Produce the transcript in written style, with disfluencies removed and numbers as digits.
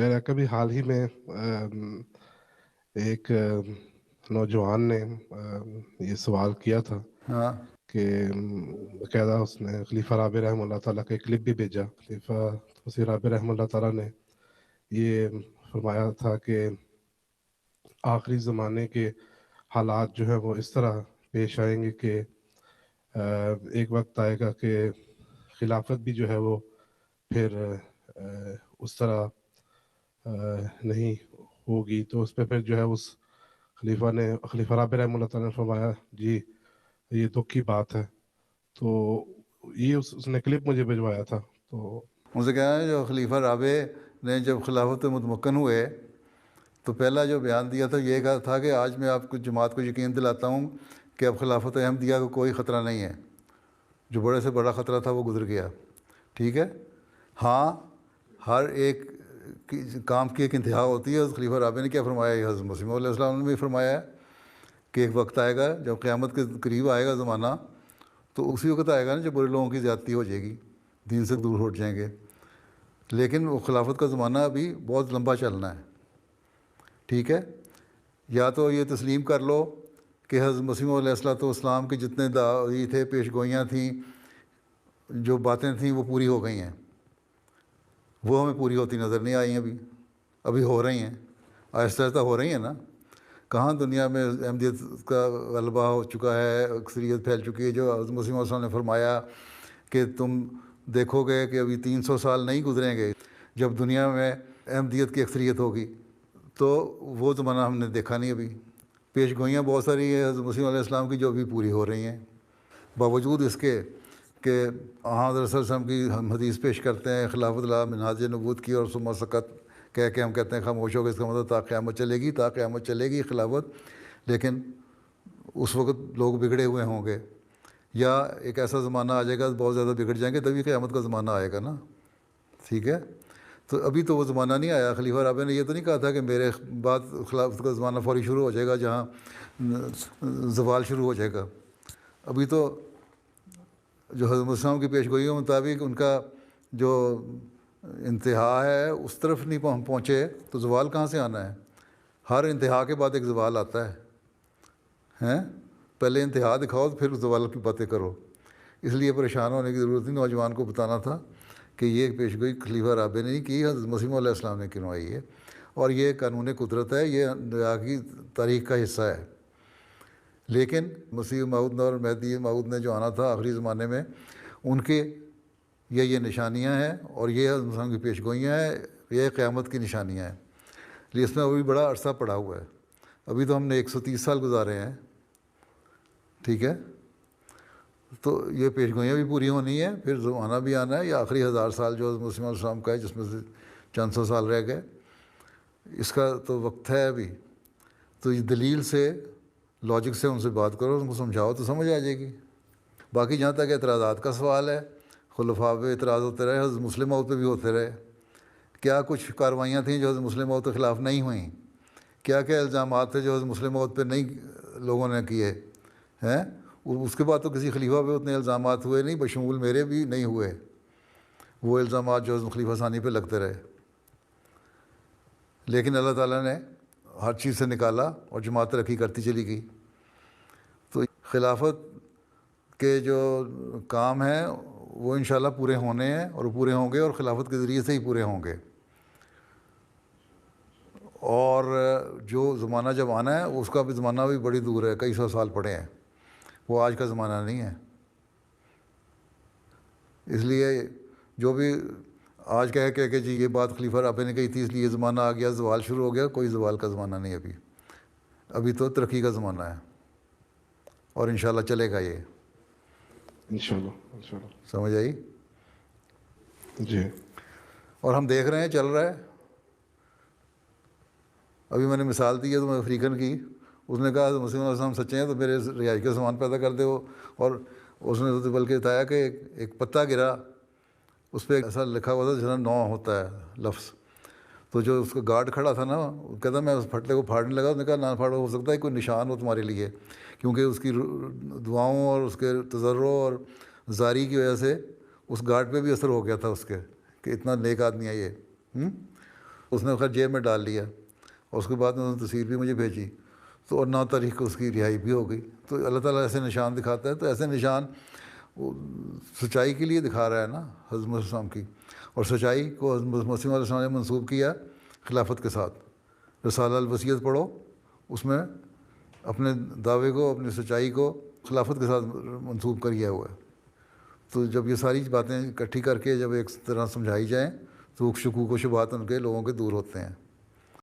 پھر کبھی حال ہی میں ایک نوجوان نے یہ سوال کیا تھا ہاں کہ باقاعدہ اس نے خلیفہ رابع رحمہ اللہ تعالیٰ کا ایک کلپ بھی بھیجا. خلیفہ توسیع رابع رحمہ اللہ تعالیٰ نے یہ فرمایا تھا کہ آخری زمانے کے حالات جو ہے وہ اس طرح پیش آئیں گے کہ ایک وقت آئے گا کہ خلافت بھی جو ہے وہ پھر اس طرح نہیں ہوگی. تو اس پہ پھر جو ہے اس خلیفہ رابع رحمہ اللہ تعالیٰ نے فرمایا جی یہ دکھ کی بات ہے. تو یہ اس نے کلپ مجھے بھجوایا تھا. تو ان سے کہا ہے جو خلیفہ رابع نے جب خلافت متمکن ہوئے تو پہلا جو بیان دیا تھا یہ کہا تھا کہ آج میں آپ کو جماعت کو یقین دلاتا ہوں کہ اب خلافت احمدیہ کو کوئی خطرہ نہیں ہے. جو بڑے سے بڑا خطرہ تھا وہ گزر گیا. ٹھیک ہے. ہاں ہر ایک کام کی ایک انتہا ہوتی ہے. حضرت خلیفہ رابع نے کیا فرمایا ہے؟ حضرت مسیح علیہ السلام نے بھی فرمایا ہے کہ ایک وقت آئے گا جب قیامت کے قریب آئے گا زمانہ تو اسی وقت آئے گا نا جب برے لوگوں کی زیادتی ہو جائے گی, دین سے دور ہٹ جائیں گے. لیکن وہ خلافت کا زمانہ ابھی بہت لمبا چلنا ہے. ٹھیک ہے. یا تو یہ تسلیم کر لو کہ حضرت مسیح علیہ السلام کے جتنے دعوی تھے, پیش گوئیاں تھیں, جو باتیں تھیں وہ پوری ہو گئی ہیں. وہ ہمیں پوری ہوتی نظر نہیں آئی ہیں. ابھی ہو رہی ہیں, آہستہ آہستہ ہو رہی ہیں نا. کہاں دنیا میں احمدیت کا غلبہ ہو چکا ہے, اکثریت پھیل چکی ہے. جو حضرت مسیح علیہ السلام نے فرمایا کہ تم دیکھو گے کہ ابھی 300 سال نہیں گزریں گے جب دنیا میں احمدیت کی اکثریت ہوگی. تو وہ زمانہ ہم نے دیکھا نہیں ابھی. پیش گوئیاں بہت ساری ہیں حضرت مسیح علیہ السلام کی جو ابھی پوری ہو رہی ہیں, باوجود اس کے کہ حضرت صلی اللہ علیہ وسلم کی ہم حدیث پیش کرتے ہیں خلافت اللہ منہاج نبوت کی, اور ثم سکت کہہ کے ہم کہتے ہیں خاموش ہو گئے. اس کا مطلب تا قیامت چلے گی, تا قیامت چلے گی خلافت. لیکن اس وقت لوگ بگڑے ہوئے ہوں گے, یا ایک ایسا زمانہ آ جائے گا بہت زیادہ بگڑ جائیں گے, تبھی قیامت کا زمانہ آئے گا نا. ٹھیک ہے. تو ابھی تو وہ زمانہ نہیں آیا. خلیفہ رابع نے یہ تو نہیں کہا تھا کہ میرے بعد خلافت کا زمانہ فوری شروع ہو جائے گا جہاں زوال شروع ہو جائے گا. ابھی تو جو حضرت مسلم کی پیش گوئیوں کے مطابق ان کا جو انتہا ہے اس طرف نہیں پہنچے تو زوال کہاں سے آنا ہے؟ ہر انتہا کے بعد ایک زوال آتا ہے. پہلے انتہا دکھاؤ تو پھر زوال کی باتیں کرو. اس لیے پریشان ہونے کی ضرورت نہیں. نوجوان کو بتانا تھا کہ یہ پیش گوئی خلیفہ رابع نے نہیں کی, حضرت مسیح علیہ السلام نے کروائی ہے. اور یہ قانون قدرت ہے, یہ دنیا کی تاریخ کا حصہ ہے. لیکن مسیح موعود اور مہدی موعود نے جو آنا تھا آخری زمانے میں, ان کے یہ نشانیاں ہیں, اور یہ حضرت مسلم کی پیش گوئیاں ہیں, یہ قیامت کی نشانیاں ہیں. لیکن اس میں ابھی بڑا عرصہ پڑا ہوا ہے. ابھی تو ہم نے 130 سال گزارے ہیں. ٹھیک ہے. تو یہ پیش گوئیاں بھی پوری ہونی ہیں, پھر زمانہ بھی آنا ہے. یہ آخری 1000 سال جو حضرت مسیح علیہ السلام کا ہے, جس میں سے چند سو سال رہ گئے, اس کا تو وقت ہے ابھی. تو یہ دلیل سے, لاجک سے ان سے بات کرو, ان کو سمجھاؤ تو سمجھ آ جائے گی. باقی جہاں تک اعتراضات کا سوال ہے, خلفاء پہ اعتراض ہوتے رہے, حضرت مسلم موعود پہ بھی ہوتے رہے. کیا کچھ کاروائیاں تھیں جو حضرت مسلم موعود کے خلاف نہیں ہوئیں؟ کیا کیا الزامات تھے جو حضرت مسلم موعود پہ نہیں لوگوں نے کیے ہیں؟ اس کے بعد تو کسی خلیفہ پہ اتنے الزامات ہوئے نہیں, بشمول میرے بھی نہیں ہوئے وہ الزامات جو حضرت خلیفہ ثانی پہ لگتے رہے. لیکن اللہ تعالیٰ نے ہر چیز سے نکالا اور جماعت ترقی کرتی چلی گئی. تو خلافت کے جو کام ہیں وہ انشاءاللہ پورے ہونے ہیں, اور پورے ہوں گے, اور خلافت کے ذریعے سے ہی پورے ہوں گے. اور جو زمانہ جب آنا ہے اس کا بھی زمانہ بھی بڑی دور ہے, کئی سو سال پڑے ہیں. وہ آج کا زمانہ نہیں ہے. اس لیے جو بھی آج کہہ کہ جی یہ بات خلیفہ رابع نے کہی تھی اس لیے یہ زمانہ آ گیا, زوال شروع ہو گیا, کوئی زوال کا زمانہ نہیں ابھی. ابھی تو ترقی کا زمانہ ہے, اور انشاءاللہ چلے گا یہ. انشاءاللہ. سمجھ آئی؟ جی. اور ہم دیکھ رہے ہیں چل رہا ہے. ابھی میں نے مثال دی ہے تمہیں افریقن کی. اس نے کہا مسلم علیہ السلام سچے ہیں تو میرے رہائش کا سامان پیدا کر دے وہ. اور اس نے تو بلکہ بتایا کہ ایک پتا گرا, اس پہ ایسا لکھا ہوا تھا جس طرح 9 ہوتا ہے لفظ. تو جو اس کا گارڈ کھڑا تھا نا, وہ کہتا میں اس پھٹلے کو پھاڑنے لگا. اس نے کہا نہ پھاڑو, ہو سکتا ہے کوئی نشان ہو تمہارے لیے, کیونکہ اس کی دعاؤں اور اس کے تضرع اور زاری کی وجہ سے اس گارڈ پہ بھی اثر ہو گیا تھا اس کے, کہ اتنا نیک آدمی ہے یہ. اس نے خیر جیب میں ڈال لیا، اور اس کے بعد انہوں نے تصویر بھی مجھے بھیجی، تو اور 9 تاریخ کو اس کی رہائی بھی ہو گئی۔ تو اللہ تعالیٰ ایسے نشان دکھاتا ہے، تو ایسے نشان وہ سچائی کے لیے دکھا رہا ہے نا حضرت مسیح علیہ السلام کی، اور سچائی کو حضرت مسیح علیہ السلام نے منسوب کیا خلافت کے ساتھ۔ رسالہ الوصیت پڑھو، اس میں اپنے دعوے کو، اپنی سچائی کو خلافت کے ساتھ منسوب کیا ہوا ہے۔ تو جب یہ ساری باتیں اکٹھی کر کے جب ایک طرح سمجھائی جائیں تو شکوک و شبہات ان کے لوگوں کے دور ہوتے ہیں۔